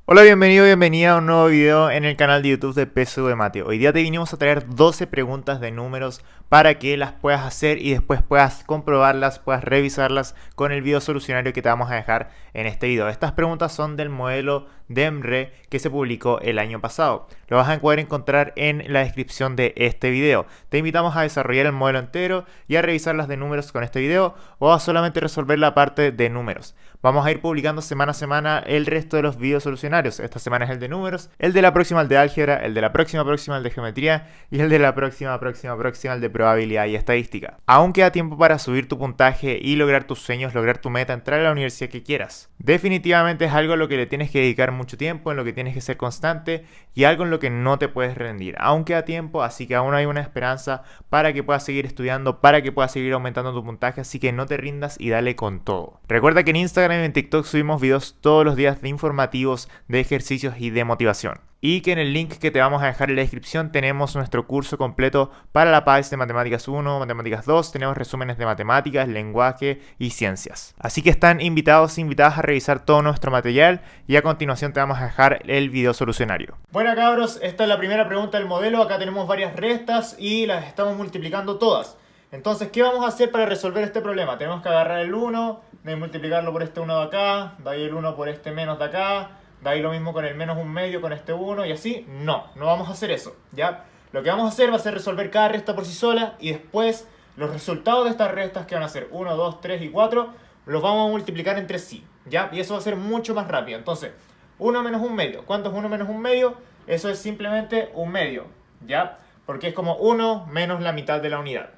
Hola, bienvenido, bienvenida a un nuevo video en el canal de YouTube de PSU de Mate. Hoy día te vinimos a traer 12 preguntas de números para que las puedas hacer y después puedas comprobarlas, puedas revisarlas con el video solucionario que te vamos a dejar en este video. Estas preguntas son del modelo DEMRE que se publicó el año pasado. Lo vas a poder encontrar en la descripción de este video. Te invitamos a desarrollar el modelo entero y a revisar las de números con este video o a solamente resolver la parte de números. Vamos a ir publicando semana a semana el resto de los videos solucionarios. Esta semana es el de números, el de la próxima el de álgebra, el de la próxima el de geometría y el de la próxima el de probabilidad y estadística. Aún queda tiempo para subir tu puntaje y lograr tus sueños, lograr tu meta, entrar a la universidad que quieras. Definitivamente es algo a lo que le tienes que dedicar mucho tiempo, en lo que tienes que ser constante y algo en lo que no te puedes rendir. Aún queda tiempo, así que aún hay una esperanza para que puedas seguir estudiando, para que puedas seguir aumentando tu puntaje, así que no te rindas y dale con todo. Recuerda que en Instagram y en TikTok subimos videos todos los días de informativos, de ejercicios y de motivación. Y que en el link que te vamos a dejar en la descripción tenemos nuestro curso completo para la PAES de Matemáticas 1, Matemáticas 2, tenemos resúmenes de matemáticas, lenguaje y ciencias. Así que están invitados e invitadas a revisar todo nuestro material y a continuación te vamos a dejar el video solucionario. Bueno, cabros, esta es la primera pregunta del modelo. Acá tenemos varias restas y las estamos multiplicando todas. Entonces, ¿qué vamos a hacer para resolver este problema? Tenemos que agarrar el 1, de multiplicarlo por este 1 de acá, de ahí el 1 por este menos de acá, de ahí lo mismo con el menos un medio con este 1 y así. No vamos a hacer eso, ¿ya? Lo que vamos a hacer va a ser resolver cada resta por sí sola y después los resultados de estas restas que van a ser 1, 2, 3 y 4 los vamos a multiplicar entre sí, ¿ya? Y eso va a ser mucho más rápido. Entonces, 1 menos un medio. ¿Cuánto es 1 menos un medio? Eso es simplemente un medio, ¿ya? Porque es como 1 menos la mitad de la unidad.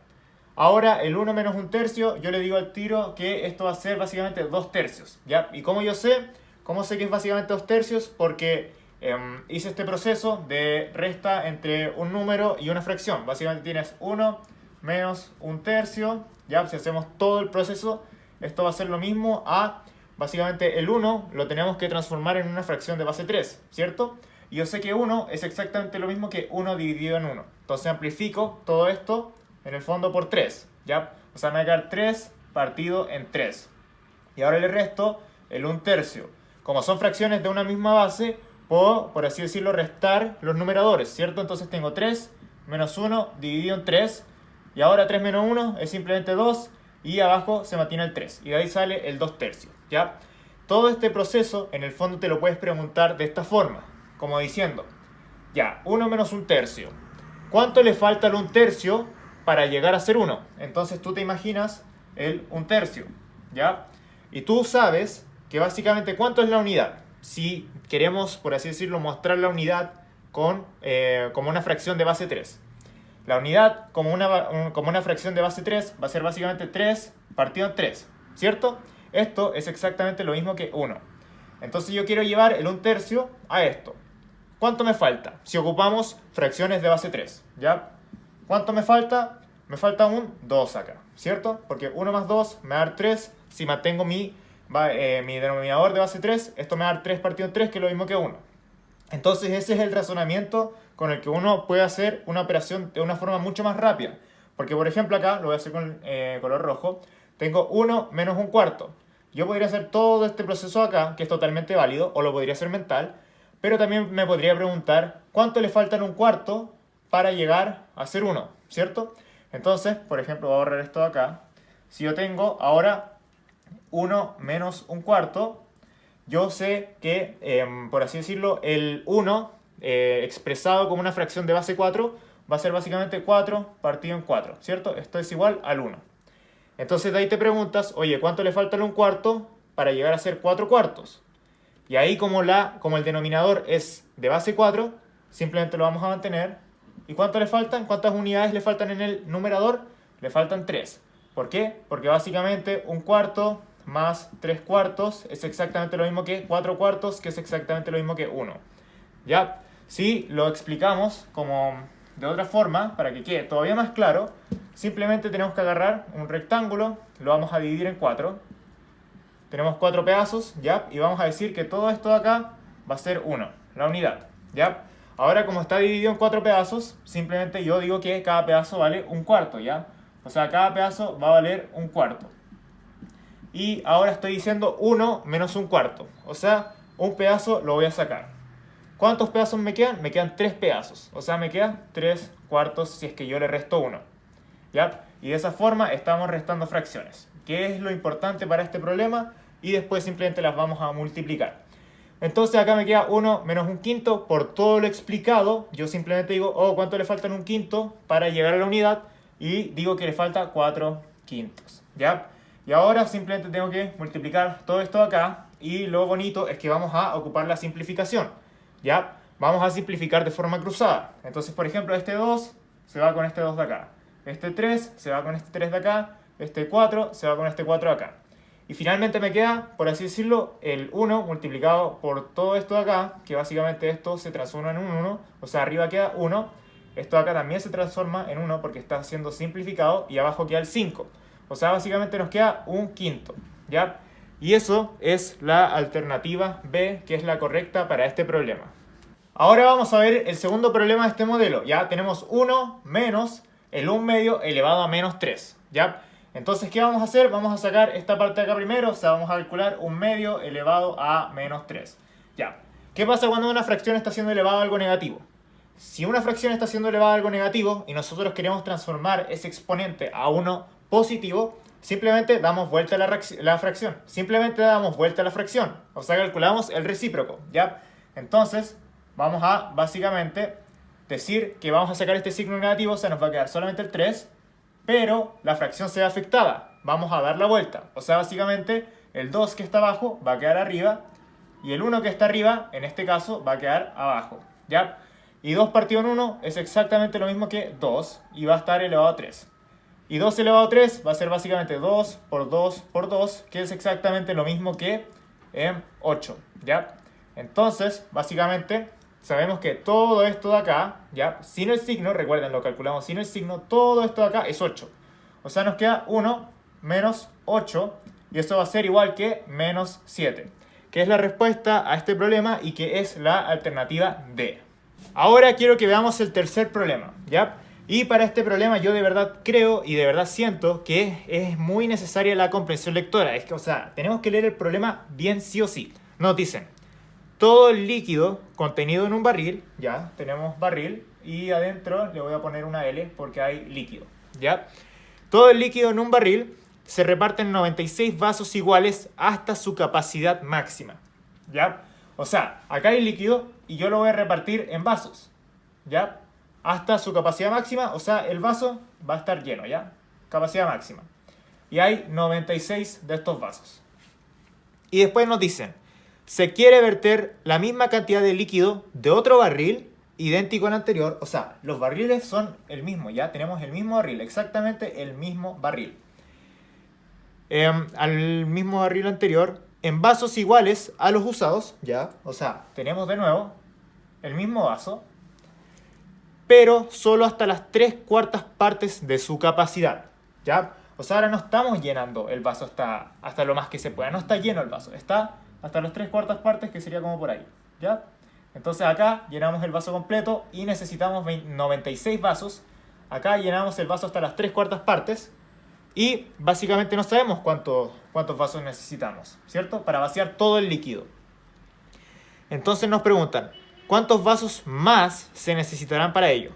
Ahora, el 1 menos un tercio, yo le digo al tiro que esto va a ser básicamente 2 tercios, ¿ya? ¿Y cómo yo sé? ¿Cómo sé que es básicamente 2 tercios? Porque hice este proceso de resta entre un número y una fracción. Básicamente tienes 1 menos un tercio, ¿ya? Si hacemos todo el proceso, esto va a ser lo mismo a, básicamente el 1 lo tenemos que transformar en una fracción de base 3, ¿cierto? Y yo sé que 1 es exactamente lo mismo que 1 dividido en 1. Entonces amplifico todo esto en el fondo por 3, ¿ya? O sea, me va a quedar 3 partido en 3. Y ahora le resto el 1 tercio. Como son fracciones de una misma base, puedo, por así decirlo, restar los numeradores, ¿cierto? Entonces tengo 3 menos 1 dividido en 3. Y ahora 3 menos 1 es simplemente 2. Y abajo se mantiene el 3. Y de ahí sale el 2 tercios, ¿ya? Todo este proceso, en el fondo, te lo puedes preguntar de esta forma. Como diciendo, ya, 1 menos 1 tercio. ¿Cuánto le falta al 1 tercio para llegar a ser 1? Entonces tú te imaginas el 1 tercio, ¿ya? Y tú sabes que básicamente ¿cuánto es la unidad? Si queremos, por así decirlo, mostrar la unidad como una fracción de base 3. La unidad como una fracción de base 3 va a ser básicamente 3 partido en 3, ¿cierto? Esto es exactamente lo mismo que 1. Entonces yo quiero llevar el 1 tercio a esto. ¿Cuánto me falta? Si ocupamos fracciones de base 3, ¿ya? ¿Cuánto me falta? Me falta un 2 acá, ¿cierto? Porque 1 más 2 me va a dar 3. Si mantengo mi denominador de base 3, esto me va a dar 3 partido en 3, que es lo mismo que 1. Entonces ese es el razonamiento con el que uno puede hacer una operación de una forma mucho más rápida. Porque por ejemplo acá, lo voy a hacer con color rojo, tengo 1 menos un cuarto. Yo podría hacer todo este proceso acá, que es totalmente válido, o lo podría hacer mental, pero también me podría preguntar cuánto le falta en un cuarto para llegar a ser 1, ¿cierto? Entonces, por ejemplo, voy a borrar esto de acá. Si yo tengo ahora 1 menos un cuarto, yo sé que, por así decirlo, el 1 expresado como una fracción de base 4 va a ser básicamente 4 partido en 4, ¿cierto? Esto es igual al 1. Entonces de ahí te preguntas, oye, ¿cuánto le falta a un cuarto para llegar a ser 4 cuartos? Y ahí como el denominador es de base 4, simplemente lo vamos a mantener. ¿Y cuánto le faltan? ¿Cuántas unidades le faltan en el numerador? Le faltan 3. ¿Por qué? Porque básicamente un cuarto más 3 cuartos es exactamente lo mismo que 4 cuartos, que es exactamente lo mismo que 1. ¿Ya? Si lo explicamos como de otra forma, para que quede todavía más claro, simplemente tenemos que agarrar un rectángulo, lo vamos a dividir en 4. Tenemos 4 pedazos, ¿ya? Y vamos a decir que todo esto de acá va a ser 1, la unidad, ¿ya? Ahora, como está dividido en 4 pedazos, simplemente yo digo que cada pedazo vale un cuarto, ¿ya? O sea, cada pedazo va a valer un cuarto. Y ahora estoy diciendo 1 menos un cuarto. O sea, un pedazo lo voy a sacar. ¿Cuántos pedazos me quedan? Me quedan 3 pedazos. O sea, me quedan 3 cuartos si es que yo le resto 1. ¿Ya? Y de esa forma estamos restando fracciones. ¿Qué es lo importante para este problema? Y después simplemente las vamos a multiplicar. Entonces acá me queda 1 menos un quinto. Por todo lo explicado, yo simplemente digo, oh, ¿cuánto le faltan un quinto para llegar a la unidad? Y digo que le falta 4 quintos. ¿Ya? Y ahora simplemente tengo que multiplicar todo esto de acá. Y lo bonito es que vamos a ocupar la simplificación. ¿Ya? Vamos a simplificar de forma cruzada. Entonces, por ejemplo, este 2 se va con este 2 de acá. Este 3 se va con este 3 de acá. Este 4 se va con este 4 de acá. Y finalmente me queda, por así decirlo, el 1 multiplicado por todo esto de acá, que básicamente esto se transforma en un 1, o sea, arriba queda 1, esto de acá también se transforma en 1 porque está siendo simplificado, y abajo queda el 5. O sea, básicamente nos queda un quinto, ¿ya? Y eso es la alternativa B, que es la correcta para este problema. Ahora vamos a ver el segundo problema de este modelo. Ya tenemos 1 menos el 1 medio elevado a menos 3, ¿ya? Entonces, ¿qué vamos a hacer? Vamos a sacar esta parte de acá primero, o sea, vamos a calcular 1 medio elevado a menos 3. Ya. ¿Qué pasa cuando una fracción está siendo elevada a algo negativo? Si una fracción está siendo elevada a algo negativo y nosotros queremos transformar ese exponente a uno positivo, simplemente damos vuelta a la fracción. Simplemente damos vuelta a la fracción. O sea, calculamos el recíproco, ¿ya? Entonces, vamos a, básicamente, decir que vamos a sacar este signo negativo, o sea, nos va a quedar solamente el 3, pero la fracción se ve afectada. Vamos a dar la vuelta. O sea, básicamente, el 2 que está abajo va a quedar arriba, y el 1 que está arriba, en este caso, va a quedar abajo, ¿ya? Y 2 partido en 1 es exactamente lo mismo que 2, y va a estar elevado a 3. Y 2 elevado a 3 va a ser básicamente 2 por 2 por 2, que es exactamente lo mismo que 8, ¿ya? Entonces, básicamente, sabemos que todo esto de acá, ¿ya? Sin el signo, recuerden, lo calculamos sin el signo, todo esto de acá es 8. O sea, nos queda 1 menos 8, y eso va a ser igual que menos 7, que es la respuesta a este problema y que es la alternativa D. Ahora quiero que veamos el tercer problema, ¿ya? Y para este problema yo de verdad creo y de verdad siento que es muy necesaria la comprensión lectora. Es que, o sea, tenemos que leer el problema bien sí o sí. Nos dicen, todo el líquido contenido en un barril, ya, tenemos barril, y adentro le voy a poner una L porque hay líquido, ¿ya? Todo el líquido en un barril se reparte en 96 vasos iguales hasta su capacidad máxima, ¿ya? O sea, acá hay líquido y yo lo voy a repartir en vasos, ¿ya? Hasta su capacidad máxima, o sea, el vaso va a estar lleno, ¿ya? Capacidad máxima. Y hay 96 de estos vasos. Y después nos dicen, se quiere verter la misma cantidad de líquido de otro barril idéntico al anterior. O sea, los barriles son el mismo, ¿ya? Tenemos el mismo barril, exactamente el mismo barril. Al mismo barril anterior, en vasos iguales a los usados, ¿ya? O sea, tenemos de nuevo el mismo vaso, pero solo hasta las 3/4 partes de su capacidad, ¿ya? O sea, ahora no estamos llenando el vaso hasta lo más que se pueda, no está lleno el vaso, está hasta las 3/4 partes, que sería como por ahí, ¿ya? Entonces acá llenamos el vaso completo y necesitamos 96 vasos. Acá llenamos el vaso hasta las 3/4 partes y básicamente no sabemos cuántos vasos necesitamos, ¿cierto? Para vaciar todo el líquido. Entonces nos preguntan, ¿cuántos vasos más se necesitarán para ello?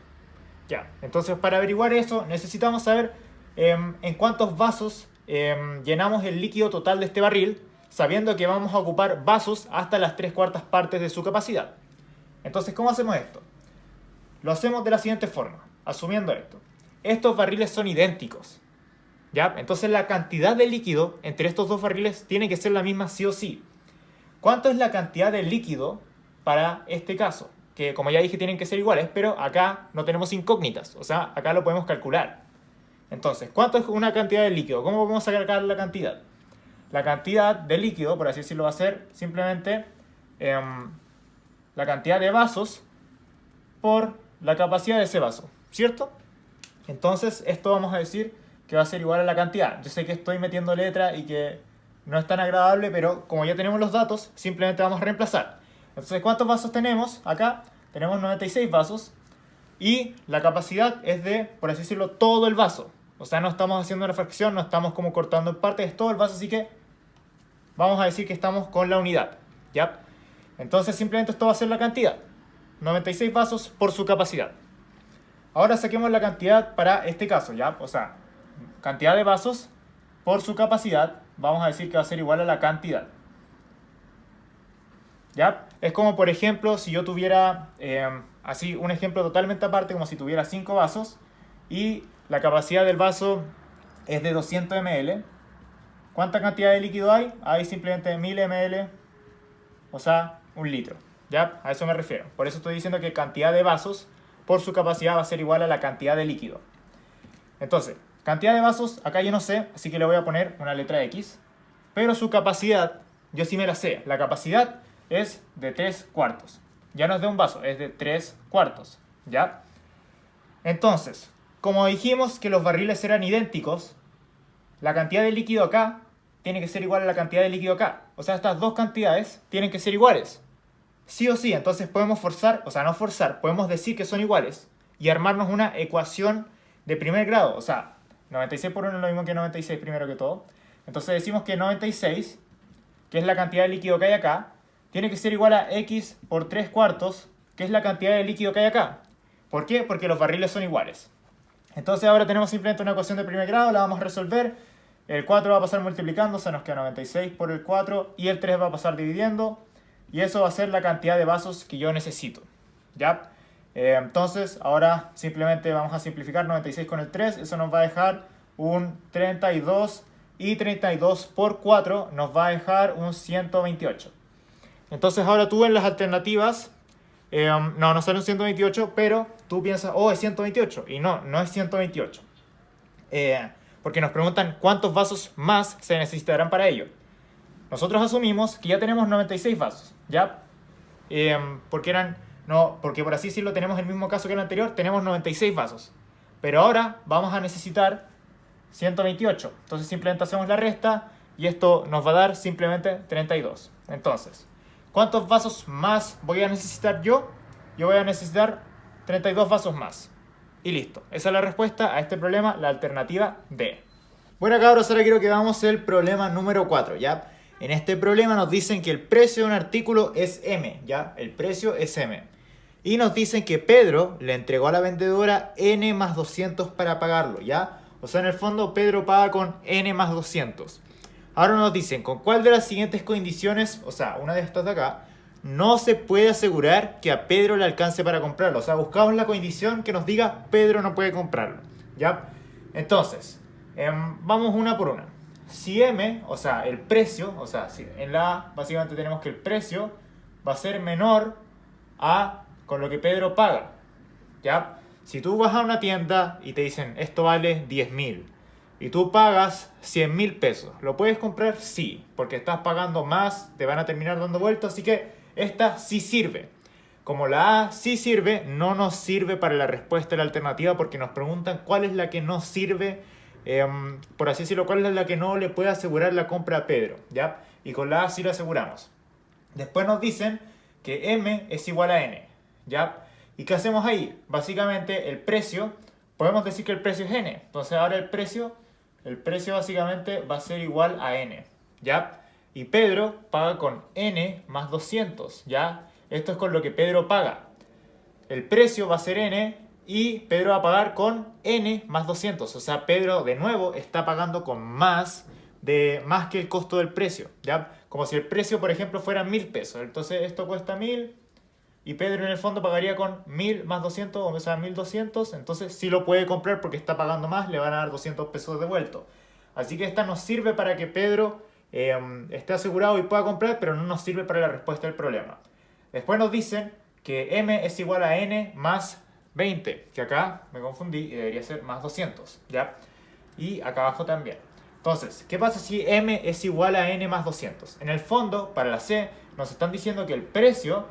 Ya, entonces para averiguar eso necesitamos saber en cuántos vasos llenamos el líquido total de este barril, sabiendo que vamos a ocupar vasos hasta las 3/4 partes de su capacidad. Entonces, ¿cómo hacemos esto? Lo hacemos de la siguiente forma, asumiendo esto. Estos barriles son idénticos, ¿ya? Entonces la cantidad de líquido entre estos dos barriles tiene que ser la misma sí o sí. ¿Cuánto es la cantidad de líquido para este caso? Que como ya dije tienen que ser iguales, pero acá no tenemos incógnitas, o sea, acá lo podemos calcular. Entonces, ¿cuánto es una cantidad de líquido? ¿Cómo podemos sacar la cantidad? La cantidad de líquido, por así decirlo, va a ser simplemente la cantidad de vasos por la capacidad de ese vaso, ¿cierto? Entonces, esto vamos a decir que va a ser igual a la cantidad. Yo sé que estoy metiendo letra y que no es tan agradable, pero como ya tenemos los datos, simplemente vamos a reemplazar. Entonces, ¿cuántos vasos tenemos? Acá tenemos 96 vasos y la capacidad es de, por así decirlo, todo el vaso. O sea, no estamos haciendo una fracción, no estamos como cortando en partes, es todo el vaso, así que vamos a decir que estamos con la unidad, ¿ya? Entonces simplemente esto va a ser la cantidad. 96 vasos por su capacidad. Ahora saquemos la cantidad para este caso, ¿ya? O sea, cantidad de vasos por su capacidad, vamos a decir que va a ser igual a la cantidad. ¿Ya? Es como, por ejemplo, si yo tuviera, así, un ejemplo totalmente aparte, como si tuviera 5 vasos y la capacidad del vaso es de 200 ml. ¿Cuánta cantidad de líquido hay? Hay simplemente 1000 ml, o sea, 1 litro. ¿Ya? A eso me refiero. Por eso estoy diciendo que cantidad de vasos por su capacidad va a ser igual a la cantidad de líquido. Entonces, cantidad de vasos, acá yo no sé, así que le voy a poner una letra X. Pero su capacidad, yo sí me la sé. La capacidad es de 3 cuartos. Ya no es de un vaso, es de 3 cuartos. ¿Ya? Entonces, como dijimos que los barriles eran idénticos, la cantidad de líquido acá tiene que ser igual a la cantidad de líquido acá. O sea, estas dos cantidades tienen que ser iguales. Sí o sí, entonces podemos forzar, o sea, no forzar, podemos decir que son iguales y armarnos una ecuación de primer grado. O sea, 96 por 1 es lo mismo que 96 primero que todo. Entonces decimos que 96, que es la cantidad de líquido que hay acá, tiene que ser igual a x por 3 cuartos, que es la cantidad de líquido que hay acá. ¿Por qué? Porque los barriles son iguales. Entonces ahora tenemos simplemente una ecuación de primer grado, la vamos a resolver. El 4 va a pasar multiplicando, se nos queda 96 por el 4 y el 3 va a pasar dividiendo. Y eso va a ser la cantidad de vasos que yo necesito. ¿Ya? Entonces ahora simplemente vamos a simplificar 96 con el 3. Eso nos va a dejar un 32 y 32 por 4 nos va a dejar un 128. Entonces ahora tú en las alternativas, no sale un 128, pero tú piensas, oh, es 128. Y no, no es 128. Porque nos preguntan cuántos vasos más se necesitarán para ello. Nosotros asumimos que ya tenemos 96 vasos, ¿ya? Porque por así decirlo tenemos el mismo caso que el anterior, tenemos 96 vasos. Pero ahora vamos a necesitar 128. Entonces simplemente hacemos la resta y esto nos va a dar simplemente 32. Entonces, ¿cuántos vasos más voy a necesitar yo? Yo voy a necesitar 32 vasos más. Y listo. Esa es la respuesta a este problema, la alternativa D. Bueno, cabros, ahora quiero que veamos el problema número 4, ¿ya? En este problema nos dicen que el precio de un artículo es M, ¿ya? El precio es M. Y nos dicen que Pedro le entregó a la vendedora N más 200 para pagarlo, ¿ya? O sea, en el fondo Pedro paga con N más 200. Ahora nos dicen, ¿con cuál de las siguientes condiciones, o sea, una de estas de acá, no se puede asegurar que a Pedro le alcance para comprarlo? O sea, buscamos la condición que nos diga Pedro no puede comprarlo, ¿ya? Entonces, vamos una por una. Si M, o sea, el precio, o sea, si en la A básicamente tenemos que el precio va a ser menor a con lo que Pedro paga, ¿ya? Si tú vas a una tienda y te dicen esto vale 10.000 y tú pagas 100.000 pesos, ¿lo puedes comprar? Sí, porque estás pagando más, te van a terminar dando vueltas, así que esta sí sirve. Como la A sí sirve, no nos sirve para la respuesta de la alternativa porque nos preguntan cuál es la que no sirve, por así decirlo, cuál es la que no le puede asegurar la compra a Pedro, ¿ya? Y con la A sí la aseguramos. Después nos dicen que M es igual a N, ¿ya? ¿Y qué hacemos ahí? Básicamente el precio, podemos decir que el precio es N. Entonces ahora el precio básicamente va a ser igual a N, ¿ya? Y Pedro paga con N más 200, ¿ya? Esto es con lo que Pedro paga. El precio va a ser N y Pedro va a pagar con N más 200. O sea, Pedro de nuevo está pagando con más que el costo del precio, ¿ya? Como si el precio, por ejemplo, fuera 1.000 pesos. Entonces esto cuesta 1.000 y Pedro en el fondo pagaría con 1.000 más 200, o sea, 1.200. Entonces sí lo puede comprar porque está pagando más, le van a dar 200 pesos devuelto. Así que esta nos sirve para que Pedro esté asegurado y pueda comprar, pero no nos sirve para la respuesta del problema. Después nos dicen que M es igual a N más 20, que acá me confundí y debería ser más 200, ¿ya? Y acá abajo también. Entonces, ¿qué pasa si M es igual a N más 200? En el fondo, para la C, nos están diciendo que el precio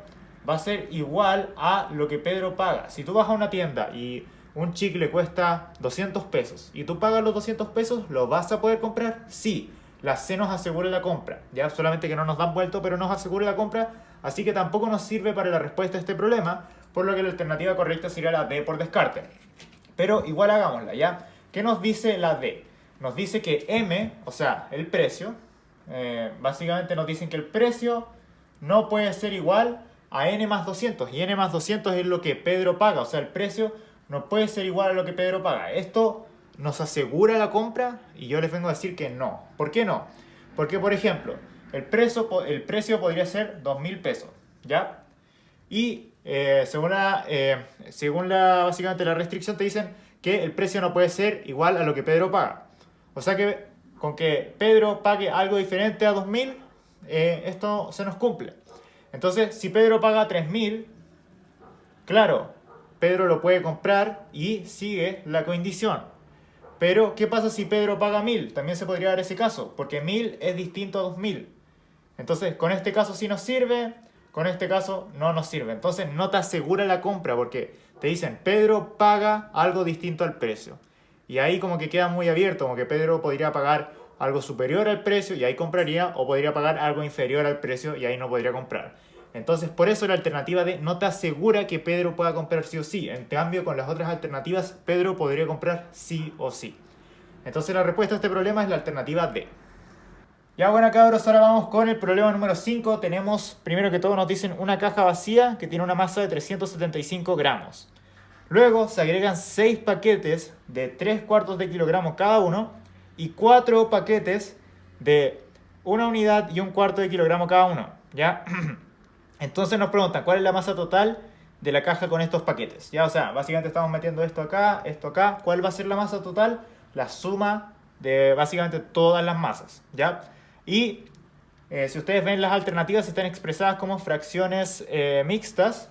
va a ser igual a lo que Pedro paga. Si tú vas a una tienda y un chicle cuesta 200 pesos y tú pagas los 200 pesos, ¿lo vas a poder comprar? Sí, la C nos asegura la compra, ya solamente que no nos dan vuelto, pero nos asegura la compra, así que tampoco nos sirve para la respuesta a este problema, por lo que la alternativa correcta sería la D por descarte. Pero igual hagámosla, ¿ya? ¿Qué nos dice la D? Nos dice que M, o sea, el precio, básicamente nos dicen que el precio no puede ser igual a n más 200. Y n más 200 es lo que Pedro paga. O sea, el precio no puede ser igual a lo que Pedro paga. ¿Esto nos asegura la compra? Y yo les vengo a decir que no. ¿Por qué no? Porque, por ejemplo, el precio podría ser 2.000 pesos, ¿ya? Y básicamente la restricción te dicen que el precio no puede ser igual a lo que Pedro paga. O sea que con que Pedro pague algo diferente a 2.000, esto se nos cumple. Entonces, si Pedro paga 3.000, claro, Pedro lo puede comprar y sigue la condición. Pero, ¿qué pasa si Pedro paga 1.000? También se podría dar ese caso, porque 1.000 es distinto a 2.000. Entonces, con este caso sí nos sirve, con este caso no nos sirve. Entonces, no te asegura la compra, porque te dicen, Pedro paga algo distinto al precio. Y ahí como que queda muy abierto, como que Pedro podría pagar algo superior al precio y ahí compraría, o podría pagar algo inferior al precio y ahí no podría comprar. Entonces, por eso la alternativa D no te asegura que Pedro pueda comprar sí o sí. En cambio, con las otras alternativas, Pedro podría comprar sí o sí. Entonces, la respuesta a este problema es la alternativa D. Ya bueno, cabros, ahora vamos con el problema número 5. Tenemos, primero que todo, nos dicen una caja vacía que tiene una masa de 375 gramos. Luego se agregan 6 paquetes de 3 cuartos de kilogramo cada uno y 4 paquetes de 1 unidad y 1 cuarto de kilogramo cada uno. ¿Ya? Entonces nos preguntan cuál es la masa total de la caja con estos paquetes. ¿Ya? O sea, básicamente estamos metiendo esto acá, esto acá. ¿Cuál va a ser la masa total? La suma de básicamente todas las masas. ¿Ya? Y si ustedes ven, las alternativas están expresadas como fracciones mixtas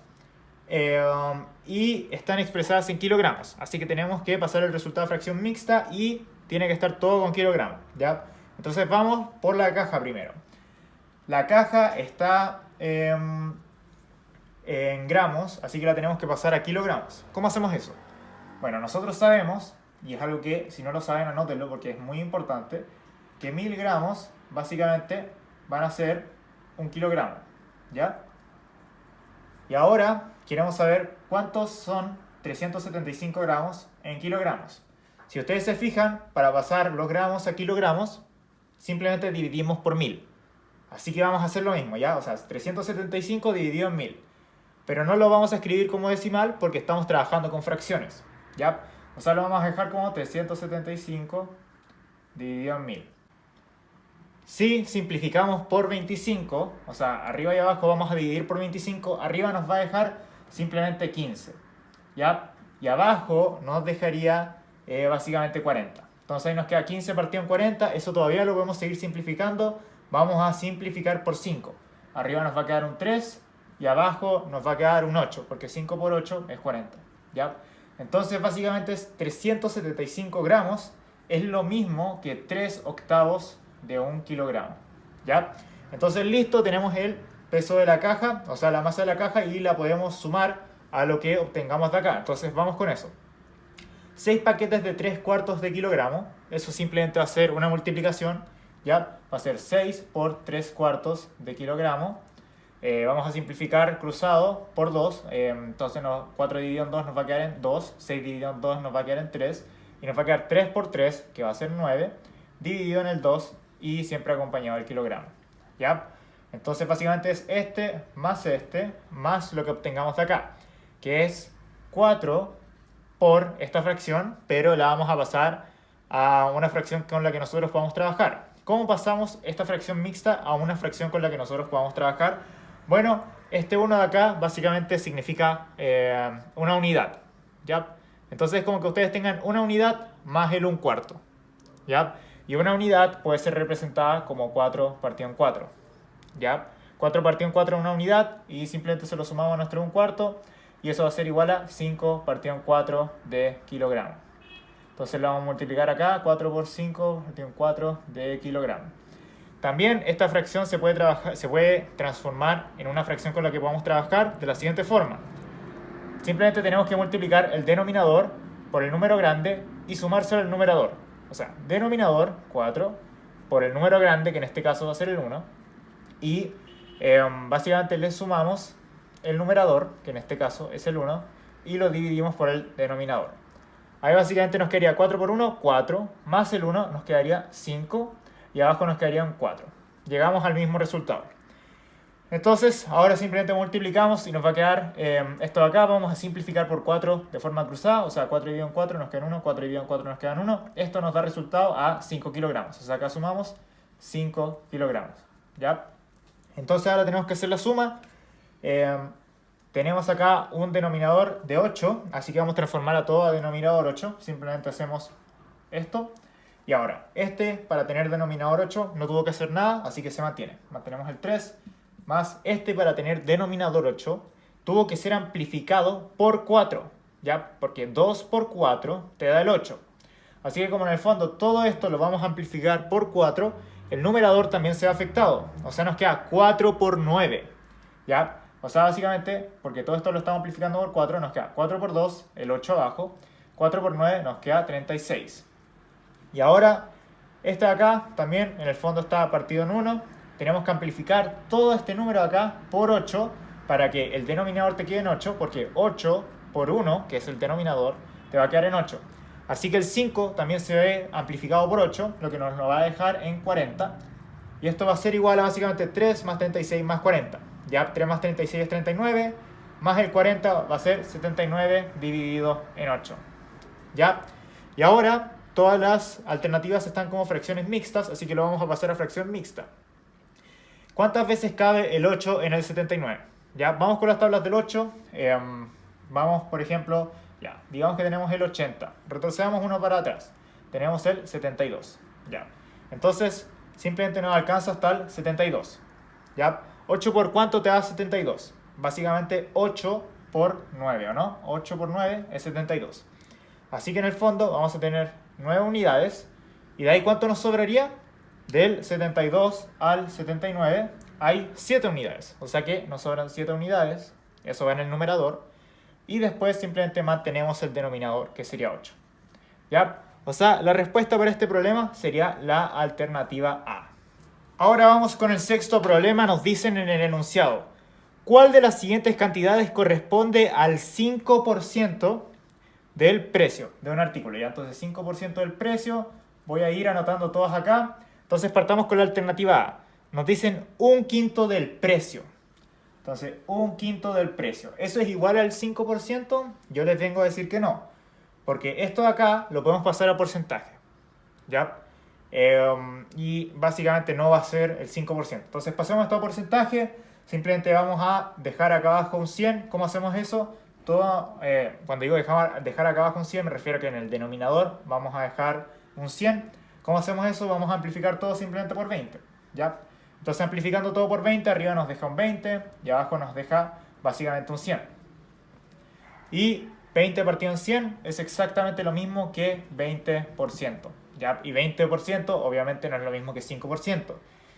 y están expresadas en kilogramos. Así que tenemos que pasar el resultado de fracción mixta y tiene que estar todo con kilogramos, ¿ya? Entonces vamos por la caja primero. La caja está en gramos, así que la tenemos que pasar a kilogramos. ¿Cómo hacemos eso? Bueno, nosotros sabemos, y es algo que si no lo saben anótenlo porque es muy importante, que 1.000 gramos básicamente van a ser 1 kilogramo, ¿ya? Y ahora queremos saber cuántos son 375 gramos en kilogramos. Si ustedes se fijan, para pasar los gramos a kilogramos, simplemente dividimos por 1.000. Así que vamos a hacer lo mismo, ¿ya? O sea, 375 dividido en 1.000. Pero no lo vamos a escribir como decimal porque estamos trabajando con fracciones, ¿ya? O sea, lo vamos a dejar como 375 dividido en 1.000. Si simplificamos por 25, o sea, arriba y abajo vamos a dividir por 25, arriba nos va a dejar simplemente 15, ¿ya? Y abajo nos dejaría básicamente 40. Entonces ahí nos queda 15 partido en 40, eso todavía lo podemos seguir simplificando. Vamos a simplificar por 5. Arriba nos va a quedar un 3 y abajo nos va a quedar un 8, porque 5 por 8 es 40, ¿ya? Entonces básicamente es 375 gramos, es lo mismo que 3 octavos de 1 kilogramo, ¿ya? Entonces listo, tenemos el peso de la caja, o sea, la masa de la caja, y la podemos sumar a lo que obtengamos de acá. Entonces vamos con eso. 6 paquetes de 3 cuartos de kilogramo, eso simplemente va a ser una multiplicación, ¿ya? Va a ser 6 por 3 cuartos de kilogramo. Vamos a simplificar cruzado por 2, entonces 4 dividido en 2 nos va a quedar en 2, 6 dividido en 2 nos va a quedar en 3, y nos va a quedar 3 por 3, que va a ser 9, dividido en el 2 y siempre acompañado del kilogramo, ¿ya? Entonces básicamente es este más lo que obtengamos de acá, que es 4 por esta fracción, pero la vamos a pasar a una fracción con la que nosotros podamos trabajar. ¿Cómo pasamos esta fracción mixta a una fracción con la que nosotros podamos trabajar? Bueno, este 1 de acá básicamente significa una unidad, ¿ya? Entonces es como que ustedes tengan una unidad más el 1 cuarto, ¿ya? Y una unidad puede ser representada como 4 partido en 4, ¿ya? 4 partido en 4 es una unidad y simplemente se lo sumamos a nuestro 1 cuarto y eso va a ser igual a 5 partido en 4 de kilogramo. Entonces lo vamos a multiplicar acá, 4 por 5 partido en 4 de kilogramo. También esta fracción se puede transformar en una fracción con la que podamos trabajar de la siguiente forma. Simplemente tenemos que multiplicar el denominador por el número grande y sumárselo al numerador. O sea, denominador 4 por el número grande, que en este caso va a ser el 1. Y básicamente le sumamos el numerador, que en este caso es el 1, y lo dividimos por el denominador. Ahí básicamente nos quedaría 4 por 1, 4, más el 1 nos quedaría 5, y abajo nos quedaría un 4. Llegamos al mismo resultado. Entonces, ahora simplemente multiplicamos y nos va a quedar esto de acá. Vamos a simplificar por 4 de forma cruzada. O sea, 4 dividido en 4 nos quedan 1, 4 dividido en 4 nos quedan 1. Esto nos da resultado a 5 kilogramos. O sea, acá sumamos 5 kilogramos. ¿Ya? Entonces ahora tenemos que hacer la suma. Tenemos acá un denominador de 8. Así que vamos a transformar a todo a denominador 8. Simplemente hacemos esto. Y ahora, para tener denominador 8 no tuvo que hacer nada, así que se mantiene. Mantenemos el 3. Más para tener denominador 8 tuvo que ser amplificado por 4, ¿ya? Porque 2 por 4 te da el 8. Así que como en el fondo todo esto lo vamos a amplificar por 4, el numerador también se ha afectado. O sea, nos queda 4 por 9, ¿ya? O sea, básicamente, porque todo esto lo estamos amplificando por 4, nos queda 4 por 2, el 8 abajo. 4 por 9 nos queda 36. Y ahora, de acá también en el fondo está partido en 1. Tenemos que amplificar todo este número de acá por 8 para que el denominador te quede en 8, porque 8 por 1, que es el denominador, te va a quedar en 8. Así que el 5 también se ve amplificado por 8, lo que nos lo va a dejar en 40. Y esto va a ser igual a básicamente 3 más 36 más 40. Ya 3 más 36 es 39, más el 40 va a ser 79 dividido en 8. ¿Ya? Y ahora todas las alternativas están como fracciones mixtas, así que lo vamos a pasar a fracción mixta. ¿Cuántas veces cabe el 8 en el 79? Ya, vamos con las tablas del 8. Vamos, por ejemplo, ya, digamos que tenemos el 80. Retrocedamos uno para atrás. Tenemos el 72. Ya. Entonces, simplemente nos alcanza hasta el 72. ¿Ya? 8 por cuánto te da 72. Básicamente 8 por 9, ¿o no? 8 por 9 es 72. Así que en el fondo vamos a tener 9 unidades. ¿Y de ahí cuánto nos sobraría? Del 72 al 79 hay 7 unidades. O sea que nos sobran 7 unidades. Eso va en el numerador. Y después simplemente mantenemos el denominador, que sería 8. ¿Ya? O sea, la respuesta para este problema sería la alternativa A. Ahora vamos con el sexto problema. Nos dicen en el enunciado: ¿cuál de las siguientes cantidades corresponde al 5% del precio de un artículo? ¿Ya? Entonces 5% del precio. Voy a ir anotando todas acá. Entonces partamos con la alternativa A. Nos dicen un quinto del precio. Entonces, un quinto del precio. ¿Eso es igual al 5%? Yo les vengo a decir que no. Porque esto de acá lo podemos pasar a porcentaje. ¿Ya? Y básicamente no va a ser el 5%. Entonces pasemos esto a porcentaje. Simplemente vamos a dejar acá abajo un 100. ¿Cómo hacemos eso? Cuando digo dejar acá abajo un 100, me refiero a que en el denominador vamos a dejar un 100. ¿Cómo hacemos eso? Vamos a amplificar todo simplemente por 20. ¿Ya? Entonces amplificando todo por 20, arriba nos deja un 20 y abajo nos deja básicamente un 100. Y 20 partido en 100 es exactamente lo mismo que 20%. ¿Ya? Y 20% obviamente no es lo mismo que 5%.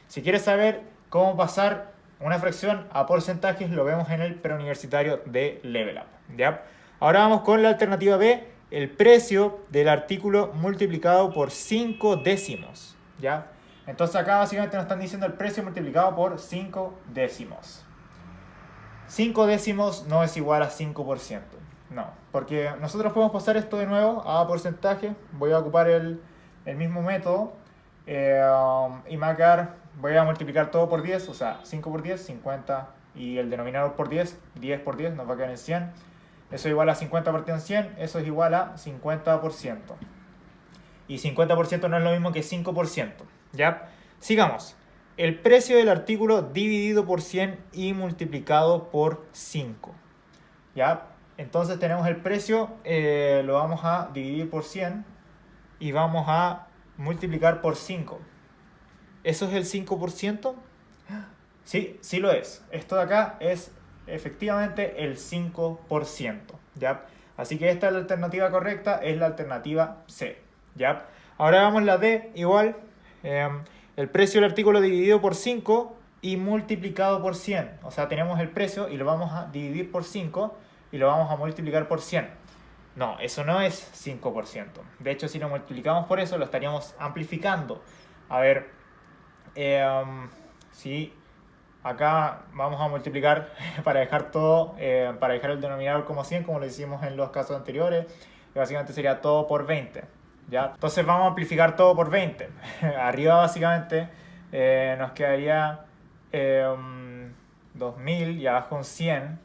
Si quieres saber cómo pasar una fracción a porcentajes, lo vemos en el preuniversitario de Level Up. ¿Ya? Ahora vamos con la alternativa B. El precio del artículo multiplicado por 5 décimos. ¿Ya? Entonces acá básicamente nos están diciendo el precio multiplicado por 5 décimos. 5 décimos no es igual a 5%. No, porque nosotros podemos pasar esto de nuevo a porcentaje. Voy a ocupar el mismo método. Y me va a quedar, voy a multiplicar todo por 10. O sea, 5 por 10, 50. Y el denominador por 10, 10 por 10 nos va a quedar en 100. Eso es igual a 50 partido en 100, eso es igual a 50%. Y 50% no es lo mismo que 5%. ¿Ya? Sigamos. El precio del artículo dividido por 100 y multiplicado por 5. ¿Ya? Entonces tenemos el precio, lo vamos a dividir por 100 y vamos a multiplicar por 5. ¿Eso es el 5%? Sí, sí lo es. Esto de acá es efectivamente el 5%, ¿ya? Así que esta es la alternativa correcta, es la alternativa C, ¿ya? Ahora vamos la D, igual, el precio del artículo dividido por 5 y multiplicado por 100. O sea, tenemos el precio y lo vamos a dividir por 5 y lo vamos a multiplicar por 100. No, eso no es 5%. De hecho, si lo multiplicamos por eso, lo estaríamos amplificando. A ver, si acá vamos a multiplicar para dejar todo, para dejar el denominador como 100, como lo hicimos en los casos anteriores, y básicamente sería todo por 20. ¿Ya? Entonces vamos a amplificar todo por 20. Arriba básicamente nos quedaría 2000 y abajo un 100.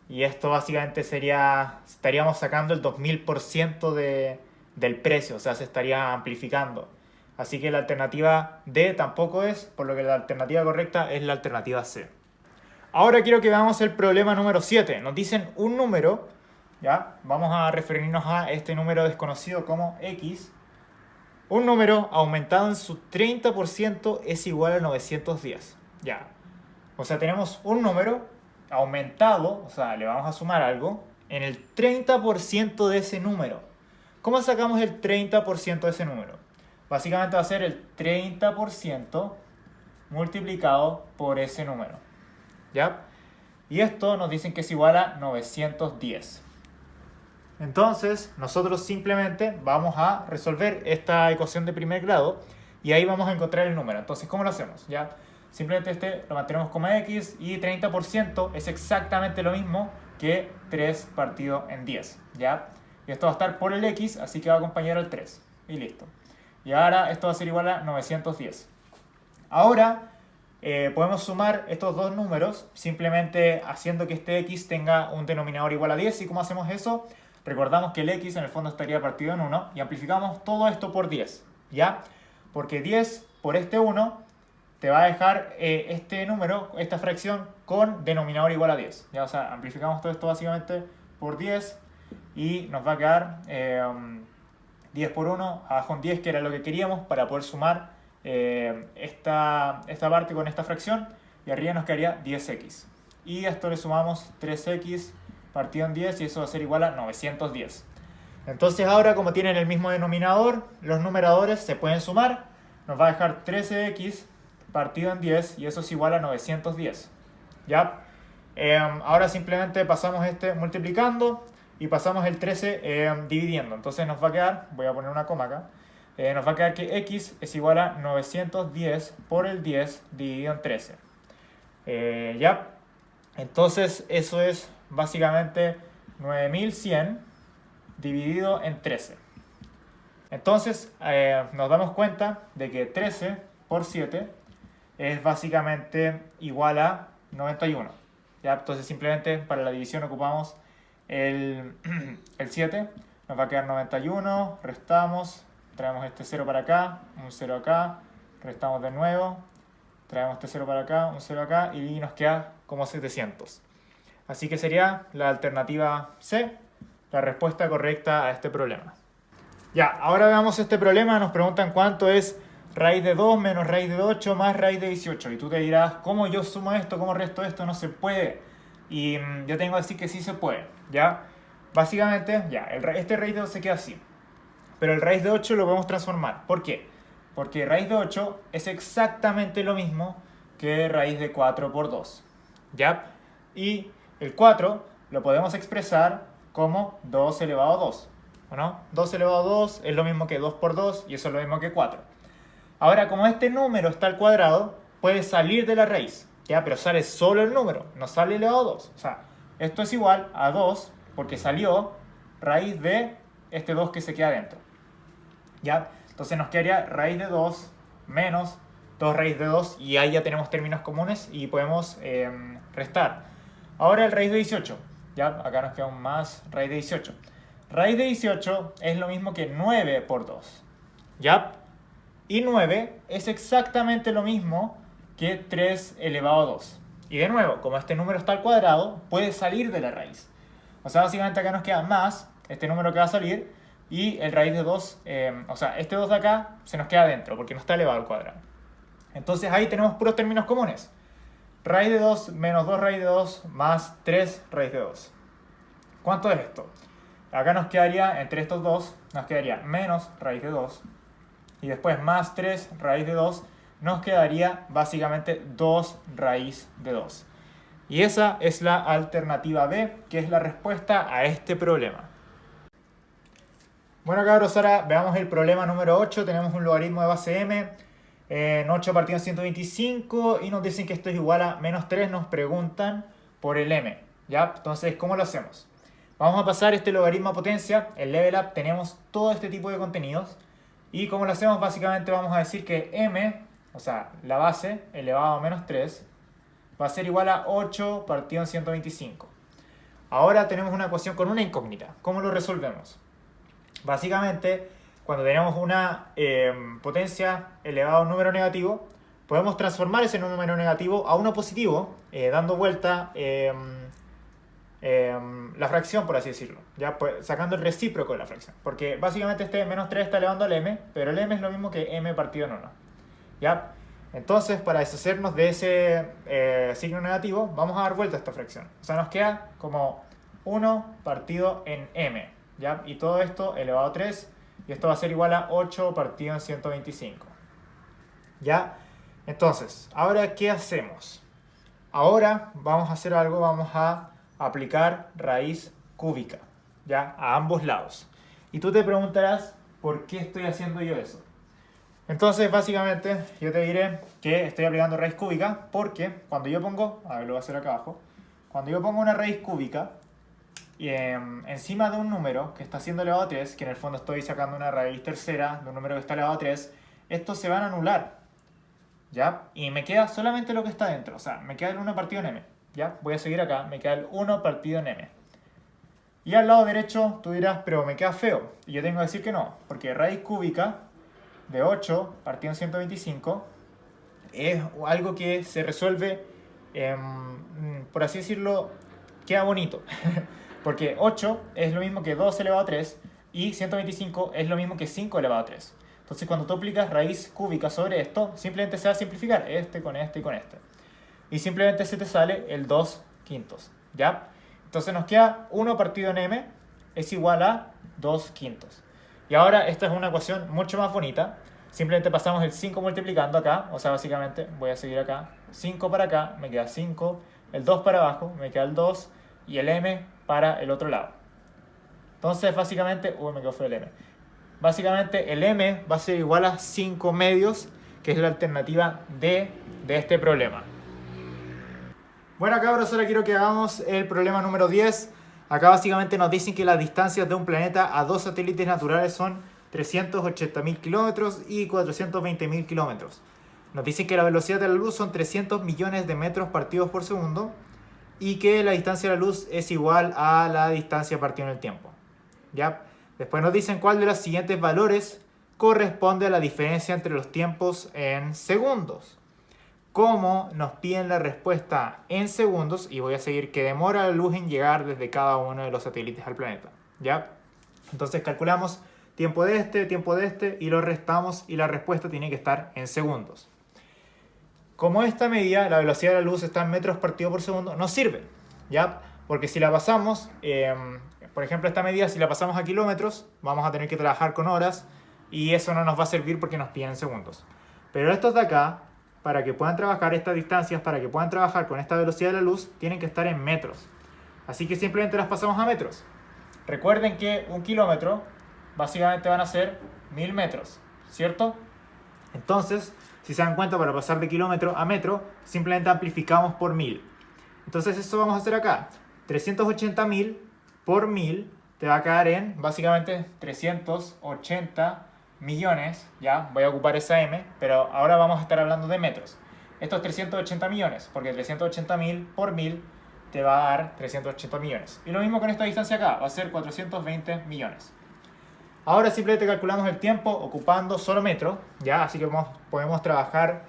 Y esto básicamente sería, estaríamos sacando el 2000% del precio, o sea, se estaría amplificando. Así que la alternativa D tampoco es, por lo que la alternativa correcta es la alternativa C. Ahora quiero que veamos el problema número 7. Nos dicen un número, ¿ya? Vamos a referirnos a este número desconocido como X. Un número aumentado en su 30% es igual a 910. Ya. O sea, tenemos un número aumentado, o sea, le vamos a sumar algo, en el 30% de ese número. ¿Cómo sacamos el 30% de ese número? Básicamente va a ser el 30% multiplicado por ese número. ¿Ya? Y esto nos dicen que es igual a 910. Entonces, nosotros simplemente vamos a resolver esta ecuación de primer grado y ahí vamos a encontrar el número. Entonces, ¿cómo lo hacemos? ¿Ya? Simplemente este lo mantenemos como X y 30% es exactamente lo mismo que 3 partido en 10. ¿Ya? Y esto va a estar por el X, así que va a acompañar al 3. Y listo. Y ahora esto va a ser igual a 910. Ahora podemos sumar estos dos números simplemente haciendo que este X tenga un denominador igual a 10. ¿Y cómo hacemos eso? Recordamos que el X en el fondo estaría partido en 1 y amplificamos todo esto por 10. ¿Ya? Porque 10 por este 1 te va a dejar este número, esta fracción, con denominador igual a 10. ¿Ya? O sea, amplificamos todo esto básicamente por 10 y nos va a quedar 10 por 1, abajo un 10, que era lo que queríamos para poder sumar esta parte con esta fracción, y arriba nos quedaría 10x. Y a esto le sumamos 3x partido en 10 y eso va a ser igual a 910. Entonces ahora, como tienen el mismo denominador, los numeradores se pueden sumar. Nos va a dejar 13x partido en 10 y eso es igual a 910. ¿Ya? Ahora simplemente pasamos este multiplicando y pasamos el 13 dividiendo. Entonces nos va a quedar, voy a poner una coma acá, nos va a quedar que x es igual a 910 por el 10 dividido en 13. ¿Ya? Entonces eso es básicamente 9100 dividido en 13. Entonces nos damos cuenta de que 13 por 7 es básicamente igual a 91. ¿Ya? Entonces simplemente para la división ocupamos el 7. Nos va a quedar 91, restamos, traemos este 0 para acá, un 0 acá, restamos de nuevo, traemos este 0 para acá, un 0 acá y nos queda como 700. Así que sería la alternativa C, la respuesta correcta a este problema. Ya, ahora veamos este problema. Nos preguntan cuánto es raíz de 2 menos raíz de 8 más raíz de 18. Y tú te dirás, ¿cómo yo sumo esto? ¿Cómo resto esto? No se puede. Y yo tengo que decir que sí se puede, ¿ya? Básicamente, ya, este raíz de 2 se queda así. Pero el raíz de 8 lo podemos transformar. ¿Por qué? Porque raíz de 8 es exactamente lo mismo que raíz de 4 por 2, ¿ya? Y el 4 lo podemos expresar como 2 elevado a 2. ¿No? 2 elevado a 2 es lo mismo que 2 por 2 y eso es lo mismo que 4. Ahora, como este número está al cuadrado, puede salir de la raíz, ¿ya? Pero sale solo el número, no sale elevado a 2. O sea, esto es igual a 2 porque salió raíz de este 2 que se queda dentro, ¿ya? Entonces nos quedaría raíz de 2 menos 2 raíz de 2 y ahí ya tenemos términos comunes y podemos restar. Ahora el raíz de 18, ¿ya? Acá nos queda un más raíz de 18. Raíz de 18 es lo mismo que 9 por 2, ¿ya? Y 9 es exactamente lo mismo que 3 elevado a 2. Y de nuevo, como este número está al cuadrado, puede salir de la raíz. O sea, básicamente acá nos queda más este número que va a salir y el raíz de 2, o sea, este 2 de acá se nos queda dentro porque no está elevado al cuadrado. Entonces ahí tenemos puros términos comunes. Raíz de 2 menos 2 raíz de 2 más 3 raíz de 2. ¿Cuánto es esto? Acá nos quedaría, entre estos dos, nos quedaría menos raíz de 2. Y después más 3 raíz de 2, nos quedaría básicamente 2 raíz de 2. Y esa es la alternativa B, que es la respuesta a este problema. Bueno, cabros, ahora veamos el problema número 8. Tenemos un logaritmo de base m en 8 partido en 125 y nos dicen que esto es igual a menos 3. Nos preguntan por el m, ¿ya? Entonces, ¿cómo lo hacemos? Vamos a pasar este logaritmo a potencia. En Level Up tenemos todo este tipo de contenidos. Y como lo hacemos, básicamente vamos a decir que m, o sea, la base elevado a menos 3, va a ser igual a 8 partido en 125. Ahora tenemos una ecuación con una incógnita. ¿Cómo lo resolvemos? Básicamente, cuando tenemos una potencia elevada a un número negativo, podemos transformar ese número negativo a uno positivo, dando vuelta la fracción, por así decirlo, ¿ya? Pues, sacando el recíproco de la fracción. Porque básicamente este menos 3 está elevando al m, pero el m es lo mismo que m partido en 1. ¿Ya? Entonces, para deshacernos de ese signo negativo, vamos a dar vuelta a esta fracción. O sea, nos queda como 1 partido en m, ¿ya? Y todo esto elevado a 3, y esto va a ser igual a 8 partido en 125. ¿Ya? Entonces, ahora, ¿qué hacemos? Ahora vamos a hacer algo, vamos a aplicar raíz cúbica, ¿ya? A ambos lados. Y tú te preguntarás, ¿por qué estoy haciendo yo eso? Entonces, básicamente, yo te diré que estoy aplicando raíz cúbica porque cuando yo pongo, a ver, lo voy a hacer acá abajo, cuando yo pongo una raíz cúbica encima de un número que está siendo elevado a 3, que en el fondo estoy sacando una raíz tercera de un número que está elevado a 3, estos se van a anular, ¿ya? Y me queda solamente lo que está dentro, o sea, me queda el 1 partido en m, ¿ya? Voy a seguir acá, me queda el 1 partido en m. Y al lado derecho tú dirás, pero me queda feo, y yo tengo que decir que no, porque raíz cúbica de 8 partido en 125 es algo que se resuelve, por así decirlo, queda bonito. Porque 8 es lo mismo que 2 elevado a 3 y 125 es lo mismo que 5 elevado a 3. Entonces cuando tú aplicas raíz cúbica sobre esto, simplemente se va a simplificar este con este y con este. Y simplemente se te sale el 2 quintos, ¿ya? Entonces nos queda 1 partido en m es igual a 2 quintos. Y ahora esta es una ecuación mucho más bonita. Simplemente pasamos el 5 multiplicando acá, o sea, básicamente voy a seguir acá. 5 para acá, me queda 5. El 2 para abajo, me queda el 2. Y el m para el otro lado. Entonces, básicamente, me quedó feo el m. Básicamente, el m va a ser igual a 5 medios, que es la alternativa D de este problema. Bueno, cabros, ahora quiero que hagamos el problema número 10. Acá básicamente nos dicen que las distancias de un planeta a dos satélites naturales son 380.000 kilómetros y 420.000 kilómetros. Nos dicen que la velocidad de la luz son 300 millones de metros partidos por segundo y que la distancia de la luz es igual a la distancia partida en el tiempo. ¿Ya? Después nos dicen cuál de los siguientes valores corresponde a la diferencia entre los tiempos en segundos. Como nos piden la respuesta en segundos, y voy a seguir que demora la luz en llegar desde cada uno de los satélites al planeta. ¿Ya? Entonces calculamos tiempo de este, y lo restamos y la respuesta tiene que estar en segundos. Como esta medida, la velocidad de la luz está en metros partido por segundo, nos sirve, ¿ya? Porque si la pasamos, por ejemplo esta medida, si la pasamos a kilómetros, vamos a tener que trabajar con horas y eso no nos va a servir porque nos piden segundos. Pero estos de acá, para que puedan trabajar estas distancias, para que puedan trabajar con esta velocidad de la luz, tienen que estar en metros. Así que simplemente las pasamos a metros. Recuerden que un kilómetro básicamente van a ser 1000 metros, ¿cierto? Entonces, si se dan cuenta, para pasar de kilómetro a metro, simplemente amplificamos por 1000. Entonces eso vamos a hacer acá. 380.000 por 1000 te va a quedar en básicamente 380 millones. Ya, voy a ocupar esa M, pero ahora vamos a estar hablando de metros. Esto es 380 millones, porque 380.000 por 1000 te va a dar 380 millones. Y lo mismo con esta distancia acá, va a ser 420 millones. Ahora simplemente calculamos el tiempo ocupando solo metro, ¿ya? Así que podemos trabajar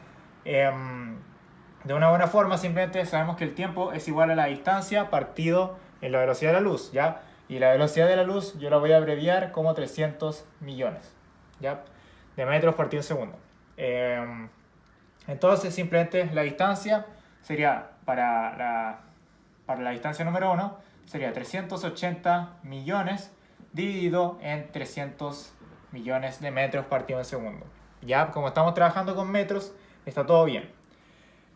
de una buena forma. Simplemente sabemos que el tiempo es igual a la distancia partido en la velocidad de la luz, ¿ya? Y la velocidad de la luz yo la voy a abreviar como 300 millones, ¿ya? De metros partido en segundo. Entonces simplemente la distancia sería para la distancia número 1 sería 380 millones dividido en 300 millones de metros partido en segundo. Ya, como estamos trabajando con metros, está todo bien.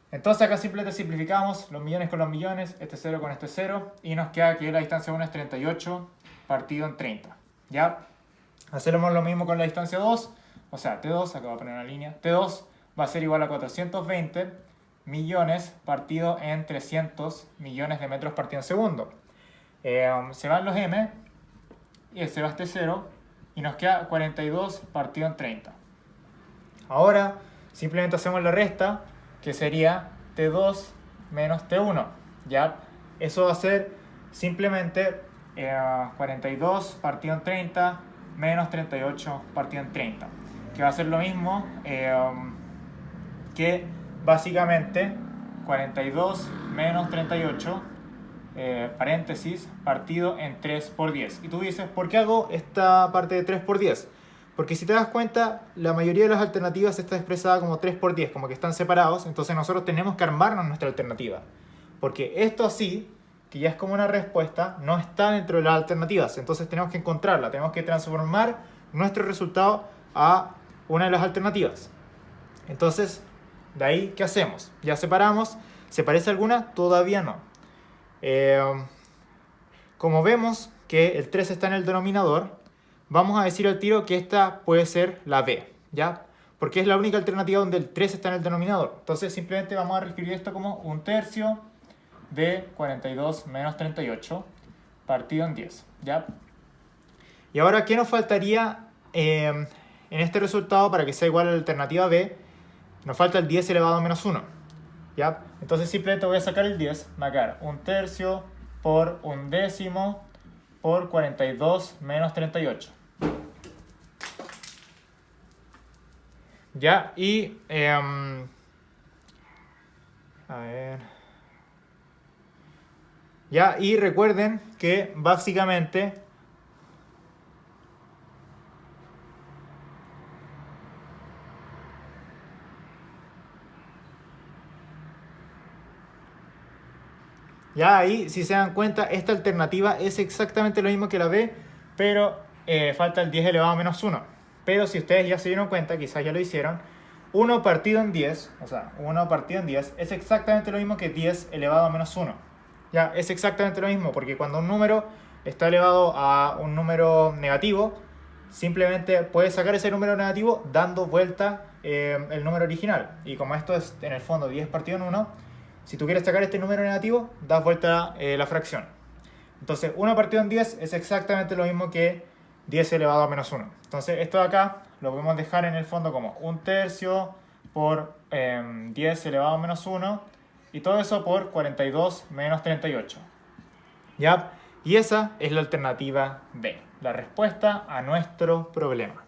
Entonces acá simplemente simplificamos los millones con los millones, este 0 con este 0, y nos queda que la distancia 1 es 38 partido en 30. Ya, hacemos lo mismo con la distancia 2, o sea, T2, acá voy a poner una línea, T2 va a ser igual a 420 millones partido en 300 millones de metros partido en segundo. Se van los M, y se va este 0 y nos queda 42 partido en 30. Ahora simplemente hacemos la resta, que sería T2 menos T1, ¿ya? Eso va a ser simplemente 42 partido en 30 menos 38 partido en 30, que va a ser lo mismo que básicamente 42 menos 38 paréntesis, partido en 3 por 10. Y tú dices, ¿por qué hago esta parte de 3 por 10? Porque si te das cuenta, la mayoría de las alternativas está expresada como 3 por 10, como que están separados, entonces nosotros tenemos que armarnos nuestra alternativa. Porque esto así, que ya es como una respuesta, no está dentro de las alternativas, entonces tenemos que encontrarla, tenemos que transformar nuestro resultado a una de las alternativas. Entonces, de ahí, ¿qué hacemos? Ya separamos. ¿Se parece alguna? Todavía no. Como vemos que el 3 está en el denominador, vamos a decir al tiro que esta puede ser la B, ¿ya? Porque es la única alternativa donde el 3 está en el denominador. Entonces simplemente vamos a reescribir esto como 1/3 de 42 menos 38 partido en 10, ¿ya? Y ahora, ¿qué nos faltaría en este resultado para que sea igual a la alternativa B? Nos falta el 10 elevado a menos 1, ¿ya? Entonces simplemente voy a sacar el 10, me va a quedar 1/3 por 1/10 por 42 menos 38. Ya, y a ver. Ya, y recuerden que básicamente ya ahí, si se dan cuenta, esta alternativa es exactamente lo mismo que la B, pero falta el 10 elevado a menos 1. Pero si ustedes ya se dieron cuenta, quizás ya lo hicieron, 1 partido en 10, o sea, 1 partido en 10 es exactamente lo mismo que 10 elevado a menos 1. Ya, es exactamente lo mismo, porque cuando un número está elevado a un número negativo, simplemente puedes sacar ese número negativo dando vuelta el número original. Y como esto es en el fondo 10 partido en 1, si tú quieres sacar este número negativo, das vuelta la fracción. Entonces, 1 partido en 10 es exactamente lo mismo que 10 elevado a menos 1. Entonces, esto de acá lo podemos dejar en el fondo como 1/3 por 10 elevado a menos 1. Y todo eso por 42 menos 38. ¿Ya? Y esa es la alternativa B, la respuesta a nuestro problema.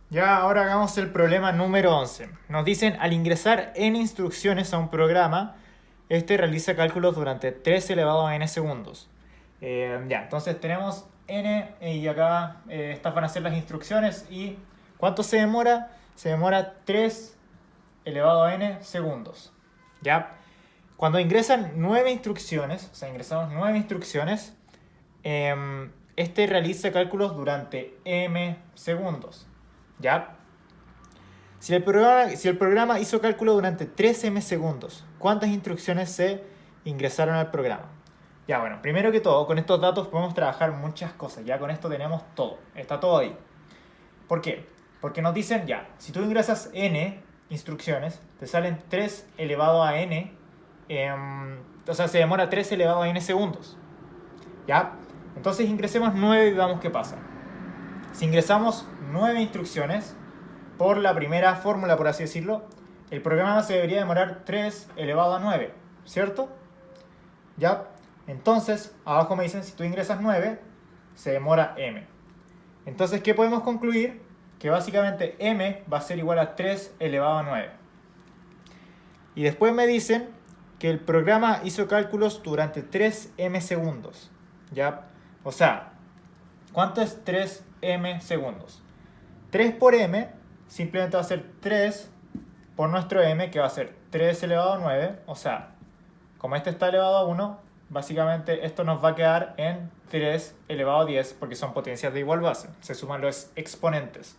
Ya, ahora hagamos el problema número 11. Nos dicen, al ingresar n instrucciones a un programa, este realiza cálculos durante 3 elevado a n segundos. Ya, entonces tenemos n y acá estas van a ser las instrucciones. ¿Y cuánto se demora? Se demora 3 elevado a n segundos. ¿Ya? Cuando ingresan 9 instrucciones, o sea, ingresamos 9 instrucciones, este realiza cálculos durante m segundos. ¿Ya? Si el programa hizo cálculo durante 3m segundos, ¿cuántas instrucciones se ingresaron al programa? Ya, bueno, primero que todo, con estos datos podemos trabajar muchas cosas. Ya con esto tenemos todo. Está todo ahí. ¿Por qué? Porque nos dicen, ya, si tú ingresas n instrucciones, te salen 3 elevado a n, o sea, se demora 3 elevado a n segundos. ¿Ya? Entonces ingresemos 9 y veamos qué pasa. Si ingresamos 9 instrucciones por la primera fórmula, por así decirlo, el programa se debería demorar 3 elevado a 9, ¿cierto? ¿Ya? Entonces, abajo me dicen, si tú ingresas 9, se demora m. Entonces, ¿qué podemos concluir? Que básicamente m va a ser igual a 3 elevado a 9. Y después me dicen que el programa hizo cálculos durante 3m segundos. ¿Ya? O sea, ¿cuánto es 3m segundos? 3 por m simplemente va a ser 3 por nuestro m, que va a ser 3 elevado a 9. O sea, como este está elevado a 1, básicamente esto nos va a quedar en 3 elevado a 10, porque son potencias de igual base. Se suman los exponentes.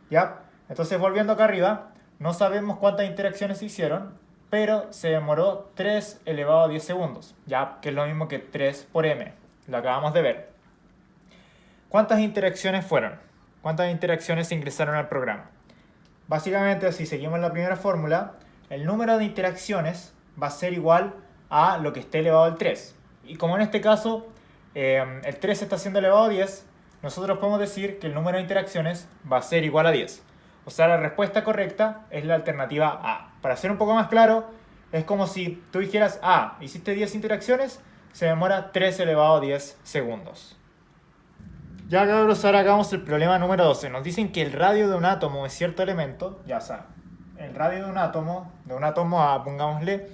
¿Ya? Entonces, volviendo acá arriba, no sabemos cuántas interacciones se hicieron, pero se demoró 3 elevado a 10 segundos, ya que es lo mismo que 3 por m. Lo acabamos de ver. ¿Cuántas interacciones fueron? ¿Cuántas interacciones se ingresaron al programa? Básicamente, si seguimos la primera fórmula, el número de interacciones va a ser igual a lo que esté elevado al 3. Y como en este caso el 3 está siendo elevado a 10, nosotros podemos decir que el número de interacciones va a ser igual a 10. O sea, la respuesta correcta es la alternativa A. Para ser un poco más claro, Es como si tú dijeras, hiciste 10 interacciones, se demora 3 elevado a 10 segundos. Ya cabros, ahora hagamos el problema número 12. Nos dicen que el radio de un átomo es cierto elemento, ya sea, el radio de un átomo A, pongámosle,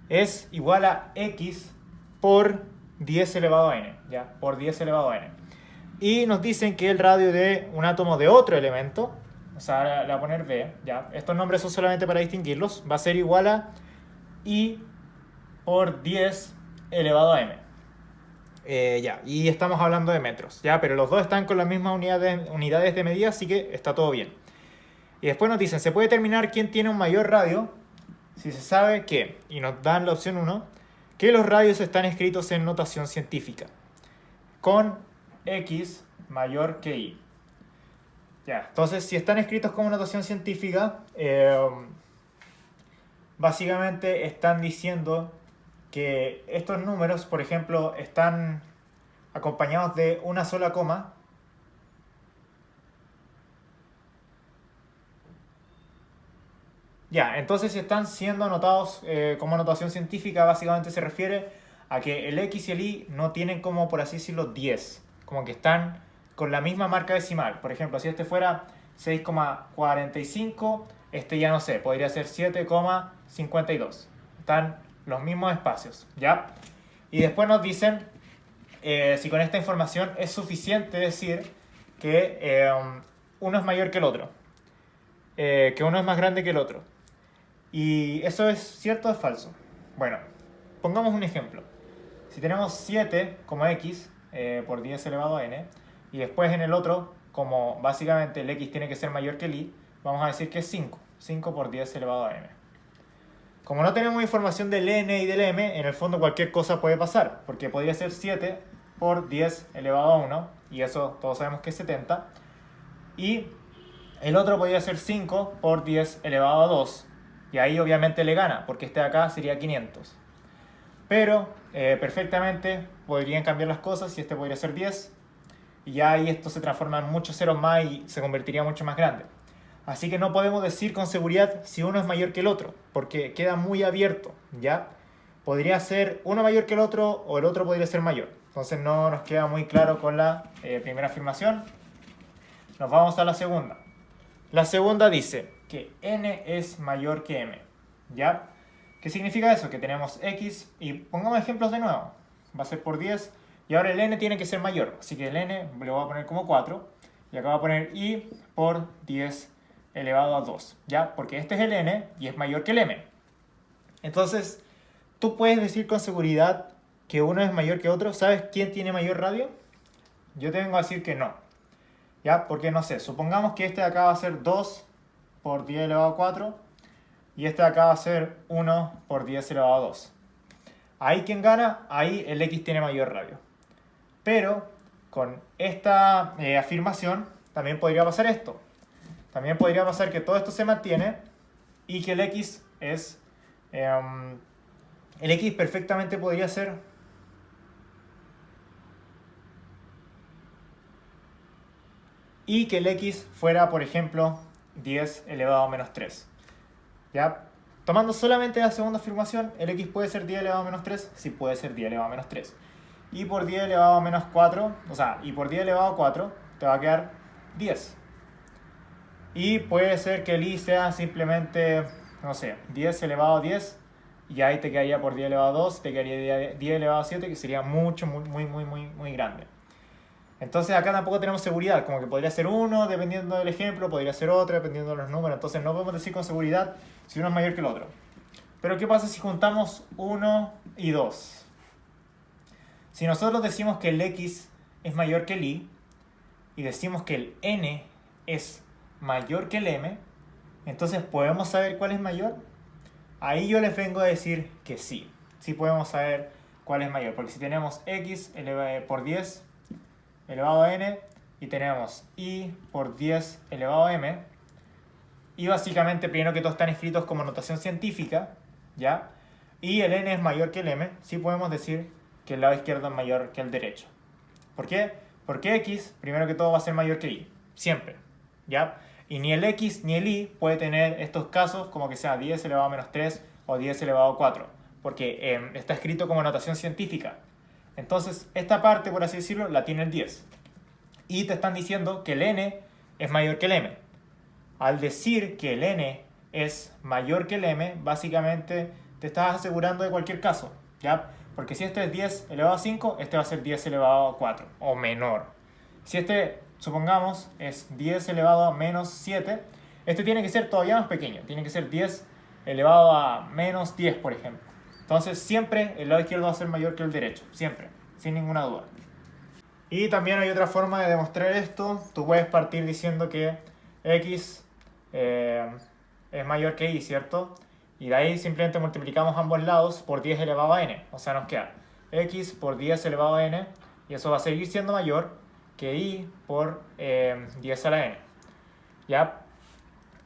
es igual a X por 10 elevado a N, ya, por 10 elevado a N. Y nos dicen que el radio de un átomo de otro elemento, o sea, le voy a poner B, ya, estos nombres son solamente para distinguirlos, va a ser igual a I por 10 elevado a M. Y estamos hablando de metros, ya, pero los dos están con las mismas unidades de medida, así que está todo bien. Y después nos dicen, se puede determinar quién tiene un mayor radio si se sabe que, y nos dan la opción 1, que los radios están escritos en notación científica, con X mayor que Y. Ya, entonces, si están escritos como notación científica, básicamente están diciendo que estos números, por ejemplo, están acompañados de una sola coma. Ya, entonces si están siendo anotados como notación científica, básicamente se refiere a que el X y el Y no tienen como, por así decirlo, 10. Como que están con la misma marca decimal. Por ejemplo, si este fuera 6,45, este ya no sé, podría ser 7,52. Están los mismos espacios, ¿ya? Y después nos dicen si con esta información es suficiente decir que uno es mayor que el otro, que uno es más grande que el otro. ¿Y eso es cierto o es falso? Bueno, pongamos un ejemplo. Si tenemos 7 como x por 10 elevado a n, y después en el otro, como básicamente el x tiene que ser mayor que el y, vamos a decir que es 5. 5 por 10 elevado a m. Como no tenemos información del n y del m, en el fondo cualquier cosa puede pasar, porque podría ser 7 por 10 elevado a 1, y eso todos sabemos que es 70, y el otro podría ser 5 por 10 elevado a 2, y ahí obviamente le gana, porque este de acá sería 500. Pero perfectamente podrían cambiar las cosas, y este podría ser 10, y ya ahí esto se transforma en muchos ceros más y se convertiría mucho más grande. Así que no podemos decir con seguridad si uno es mayor que el otro, porque queda muy abierto, ¿ya? Podría ser uno mayor que el otro o el otro podría ser mayor. Entonces no nos queda muy claro con la primera afirmación. Nos vamos a la segunda. La segunda dice que n es mayor que m, ¿ya? ¿Qué significa eso? Que tenemos x, y pongamos ejemplos de nuevo. Va a ser por 10, y ahora el n tiene que ser mayor. Así que el n le voy a poner como 4, y acá voy a poner y por 10 elevado a 2, ¿ya? Porque este es el n y es mayor que el m. Entonces, tú puedes decir con seguridad que uno es mayor que otro. ¿Sabes quién tiene mayor radio? Yo te vengo a decir que no, ¿ya? Porque no sé, supongamos que este de acá va a ser 2 por 10 elevado a 4 y este de acá va a ser 1 por 10 elevado a 2. Ahí ¿quién gana? Ahí el x tiene mayor radio. Pero con esta afirmación también podría pasar esto. También podría pasar que todo esto se mantiene y que el x es... el x perfectamente podría ser... y que el x fuera, por ejemplo, 10 elevado a menos 3. ¿Ya? Tomando solamente la segunda afirmación, el x puede ser 10 elevado a menos 3, sí puede ser 10 elevado a menos 3. Y por 10 elevado a menos 4, o sea, y por 10 elevado a 4 te va a quedar 10. Y puede ser que el i sea simplemente, no sé, 10 elevado a 10, y ahí te quedaría por 10 elevado a 2, te quedaría 10 elevado a 7, que sería mucho, muy grande. Entonces acá tampoco tenemos seguridad, como que podría ser uno dependiendo del ejemplo, podría ser otro dependiendo de los números, entonces no podemos decir con seguridad si uno es mayor que el otro. Pero ¿qué pasa si juntamos 1 y 2? Si nosotros decimos que el x es mayor que el y, y decimos que el n es mayor que el m, entonces ¿podemos saber cuál es mayor? Ahí yo les vengo a decir que sí, sí podemos saber cuál es mayor, porque si tenemos x por 10 elevado a n y tenemos y por 10 elevado a m, y básicamente primero que todo están escritos como notación científica, ¿ya? Y el n es mayor que el m, sí podemos decir que el lado izquierdo es mayor que el derecho. ¿Por qué? Porque x, primero que todo, va a ser mayor que y, siempre, ¿ya? Y ni el x ni el y puede tener estos casos como que sea 10 elevado a menos 3 o 10 elevado a 4, porque está escrito como notación científica. Entonces, esta parte, por así decirlo, la tiene el 10. Y te están diciendo que el n es mayor que el m. Al decir que el n es mayor que el m, básicamente te estás asegurando de cualquier caso, ¿ya? Porque si este es 10 elevado a 5, este va a ser 10 elevado a 4, o menor. Si este, supongamos, es 10 elevado a menos 7, este tiene que ser todavía más pequeño, tiene que ser 10 elevado a menos 10, por ejemplo. Entonces siempre el lado izquierdo va a ser mayor que el derecho, siempre, sin ninguna duda. Y también hay otra forma de demostrar esto. Tú puedes partir diciendo que x es mayor que y, ¿cierto? Y de ahí simplemente multiplicamos ambos lados por 10 elevado a n. O sea, nos queda x por 10 elevado a n, y eso va a seguir siendo mayor que y por 10 a la n. ¿Ya?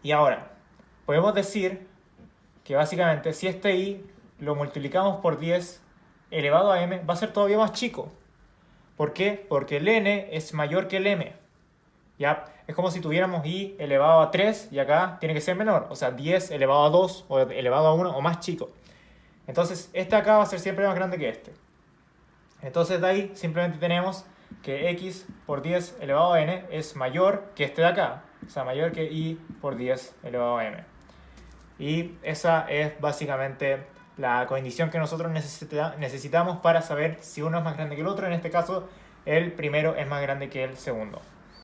Y ahora, podemos decir que básicamente si este y lo multiplicamos por 10 elevado a m, va a ser todavía más chico. ¿Por qué? Porque el n es mayor que el m. ¿Ya? Es como si tuviéramos y elevado a 3 y acá tiene que ser menor. O sea, 10 elevado a 2 o elevado a 1 o más chico. Entonces, este acá va a ser siempre más grande que este. Entonces, de ahí simplemente tenemos que x por 10 elevado a n es mayor que este de acá. O sea, mayor que y por 10 elevado a m. Y esa es básicamente la condición que nosotros necesitamos para saber si uno es más grande que el otro. En este caso, el primero es más grande que el segundo.